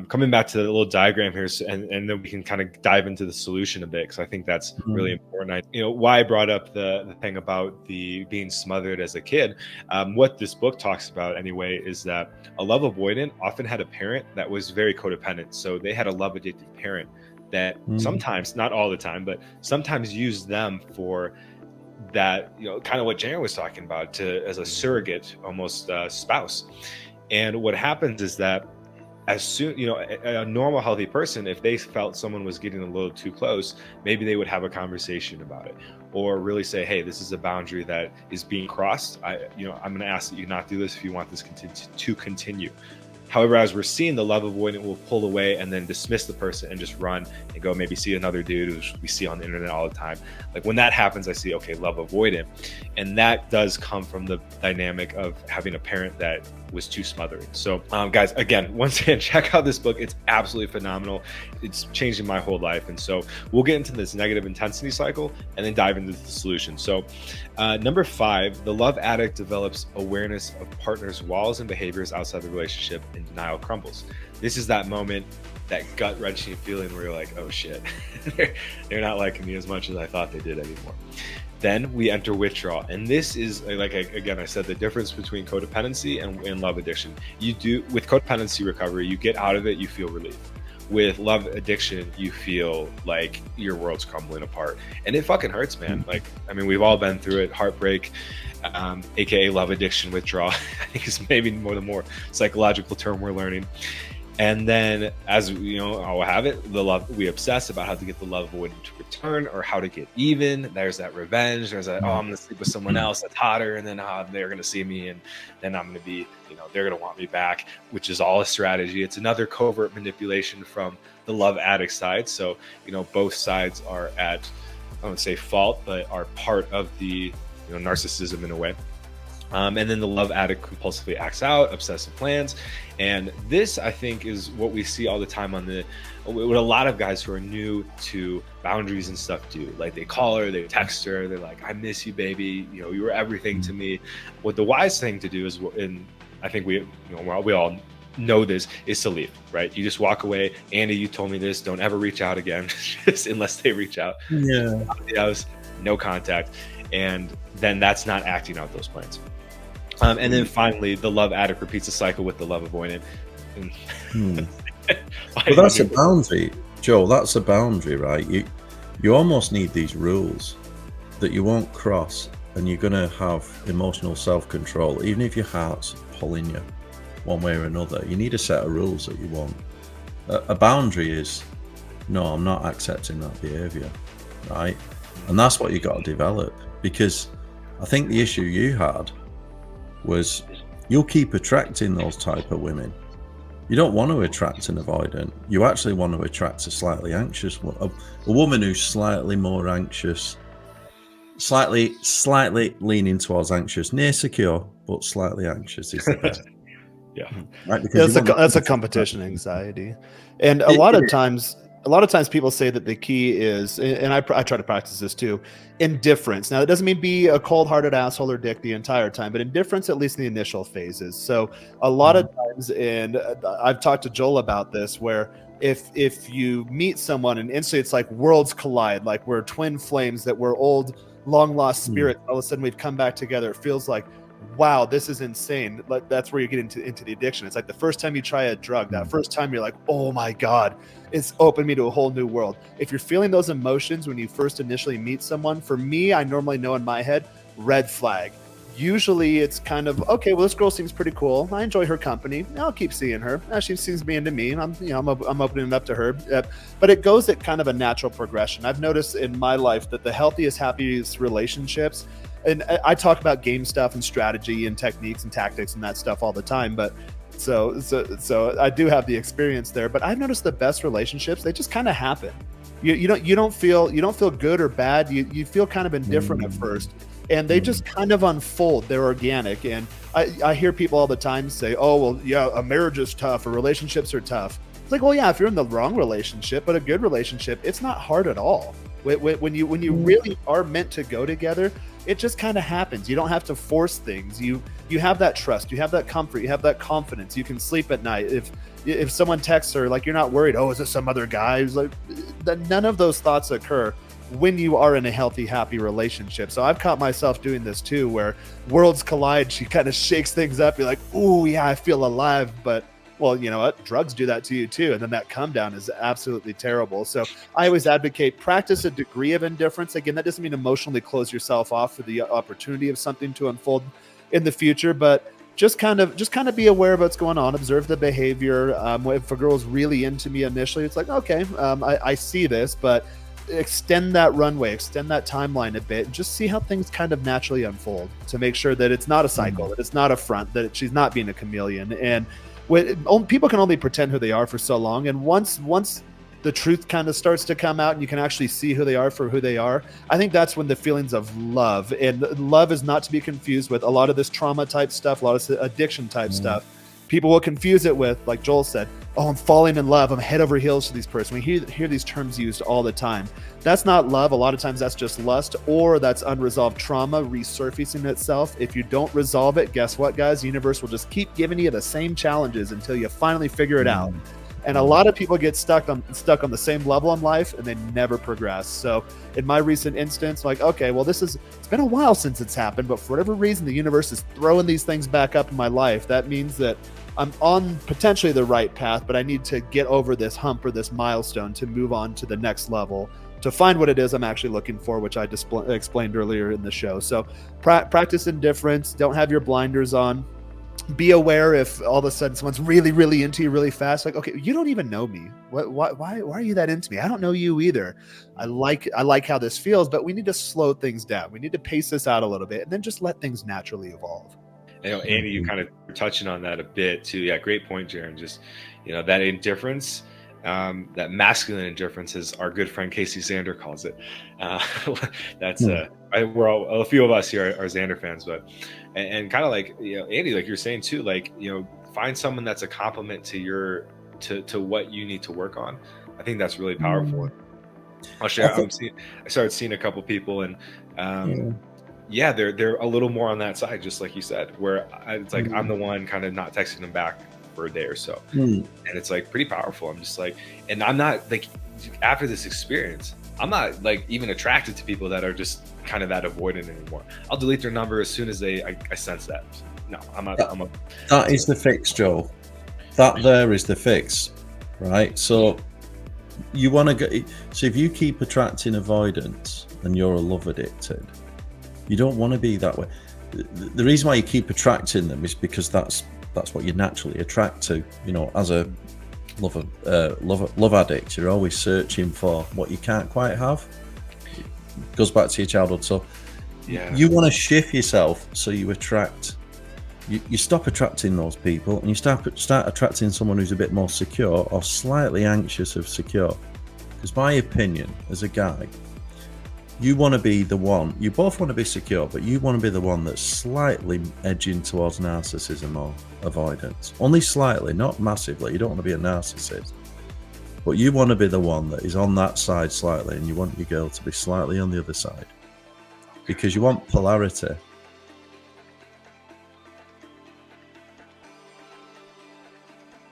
Coming back to the little diagram here, and then we can kind of dive into the solution a bit, because I think that's really important. Why I brought up the thing about the being smothered as a kid. What this book talks about anyway is that a love avoidant often had a parent that was very codependent. So they had a love addicted parent that sometimes, not all the time, but sometimes used them for that, kind of what Jaren was talking about, as a surrogate, almost spouse. And what happens is that as soon, a normal healthy person, if they felt someone was getting a little too close, maybe they would have a conversation about it, or really say, hey, this is a boundary that is being crossed. I'm going to ask that you not do this if you want this to continue. However, as we're seeing, the love avoidant will pull away and then dismiss the person and just run and go maybe see another dude who we see on the internet all the time. Like when that happens, I see, okay, love avoidant. And that does come from the dynamic of having a parent that was too smothering. So guys, again, once again, check out this book. It's absolutely phenomenal. It's changing my whole life. And so we'll get into this negative intensity cycle and then dive into the solution. So number 5, the love addict develops awareness of partner's walls and behaviors outside the relationship, and denial crumbles. This is that moment, that gut-wrenching feeling where you're like, oh shit, they're not liking me as much as I thought they did anymore. Then we enter withdrawal. And this is, like, again, I said, the difference between codependency and love addiction. With codependency recovery, you get out of it, you feel relief. With love addiction, you feel like your world's crumbling apart. And it fucking hurts, man. Like, I mean, we've all been through it. Heartbreak, AKA love addiction withdrawal, I think is maybe the more psychological term we're learning. And then, as I'll have it, we obsess about how to get the love avoidant to return, or how to get even. There's that revenge. There's that, I'm going to sleep with someone else that's hotter, and then they're going to see me, and then I'm going to be, they're going to want me back, which is all a strategy. It's another covert manipulation from the love addict side. So, both sides are at, I wouldn't say fault, but are part of the, narcissism in a way. And then the love addict compulsively acts out, obsessive plans. And this, I think, is what we see all the time what a lot of guys who are new to boundaries and stuff do. Like, they call her, they text her, they're like, I miss you, baby. You were everything to me. What the wise thing to do is, and I think we all know this, is to leave, right? You just walk away. Andy, you told me this. Don't ever reach out again, just unless they reach out. Yeah. No contact. And then that's not acting out those plans. And then finally, the love addict repeats the cycle with the love avoidant. Well, that's a boundary, Joel. That's a boundary, right? You almost need these rules that you won't cross, and you're going to have emotional self-control, even if your heart's pulling you one way or another. You need a set of rules that you want. A boundary is, no, I'm not accepting that behavior, right? And that's what you got to develop, because I think the issue you had was you'll keep attracting those type of women. You don't want to attract an avoidant. You actually want to attract a slightly anxious, a woman who's slightly more anxious, slightly leaning towards anxious, near secure, but slightly anxious is the best. Yeah, right. That's a competition anxiety, and a lot of times people say that the key is, and I try to practice this too, indifference. Now, that doesn't mean be a cold-hearted asshole or dick the entire time, but indifference, at least in the initial phases. So a lot of times, and I've talked to Joel about this, where if you meet someone and instantly it's like worlds collide, like we're twin flames, that we're old, long-lost spirits, all of a sudden we've come back together. It feels like, wow, this is insane. That's where you get into the addiction. It's like the first time you try a drug, that first time you're like, oh my God, it's opened me to a whole new world. If you're feeling those emotions when you first initially meet someone, for me, I normally know in my head, red flag. Usually it's kind of, okay, well, this girl seems pretty cool. I enjoy her company. I'll keep seeing her. She seems being to me. I'm opening it up to her. But it goes at kind of a natural progression. I've noticed in my life that the healthiest, happiest relationships, and I talk about game stuff and strategy and techniques and tactics and that stuff all the time, but so I do have the experience there. But I've noticed the best relationships, they just kind of happen. You don't feel good or bad. You feel kind of indifferent at first, and they just kind of unfold. They're organic. And I hear people all the time say, oh, well, yeah, a marriage is tough or relationships are tough. It's like, well, yeah, if you're in the wrong relationship, but a good relationship, it's not hard at all. When you really are meant to go together, it just kind of happens. You don't have to force things. You have that trust, you have that comfort, you have that confidence. You can sleep at night. If someone texts her, like, you're not worried, oh, is it some other guy? Who's like, none of those thoughts occur when you are in a healthy, happy relationship. So I've caught myself doing this too, where worlds collide. She kind of shakes things up. You're like, oh yeah, I feel alive. But well, you know what? Drugs do that to you too. And then that come down is absolutely terrible. So I always advocate practice a degree of indifference. Again, that doesn't mean emotionally close yourself off for the opportunity of something to unfold in the future, but just kind of be aware of what's going on. Observe the behavior. If a girl's really into me initially, it's like, okay, I see this, but extend that runway, extend that timeline a bit, and just see how things kind of naturally unfold to make sure that it's not a cycle, that it's not a front, that she's not being a chameleon. And people can only pretend who they are for so long, and once the truth kind of starts to come out and you can actually see who they are for who they are, I think that's when the feelings of love, and love is not to be confused with a lot of this trauma type stuff, a lot of addiction type stuff. People will confuse it with, like Joel said, oh, I'm falling in love, I'm head over heels to this person. We hear these terms used all the time. That's not love. A lot of times that's just lust, or that's unresolved trauma resurfacing itself. If you don't resolve it, guess what, guys? The universe will just keep giving you the same challenges until you finally figure it out. And a lot of people get stuck on the same level in life, and they never progress. So in my recent instance, like, okay, well, it's been a while since it's happened, but for whatever reason, the universe is throwing these things back up in my life. That means that I'm on potentially the right path, but I need to get over this hump or this milestone to move on to the next level, to find what it is I'm actually looking for, which I explained earlier in the show. So practice indifference. Don't have your blinders on. Be aware if all of a sudden someone's really, really into you really fast. Like, okay, you don't even know me. Why are you that into me? I don't know you either. I like how this feels, but we need to slow things down. We need to pace this out a little bit, and then just let things naturally evolve. You know, Andy, you kind of were touching on that a bit too. Yeah, great point, Jaron. Just, you know, that indifference, that masculine indifference, as our good friend Casey Zander calls it. That's a few of us here are Zander fans, but and kind of like, you know, Andy, like you're saying too, like, you know, find someone that's a compliment to to what you need to work on. I think that's really powerful. I'll share. I started seeing a couple people, and yeah, they're a little more on that side, just like you said, where it's like I'm the one kind of not texting them back for a day or so, and it's like pretty powerful. I'm just like, and I'm not like, after this experience, I'm not like even attracted to people that are just kind of that avoidant anymore. I'll delete their number as soon as I sense that. No, I'm not. That is the fix, Joe. That there is the fix, right? So you want to get. So if you keep attracting avoidance and you're a love addicted, you don't want to be that way. The reason why you keep attracting them is because that's what you naturally attract to. You know, as a love addict, you're always searching for what you can't quite have. It goes back to your childhood. So you want to shift yourself so you attract. You stop attracting those people, and you start attracting someone who's a bit more secure or slightly anxious of secure. Because my opinion, as a guy, you want to be the one. You both want to be secure, but you want to be the one that's slightly edging towards narcissism or avoidance. Only slightly, not massively. You don't want to be a narcissist, but you want to be the one that is on that side slightly, and you want your girl to be slightly on the other side, because you want polarity.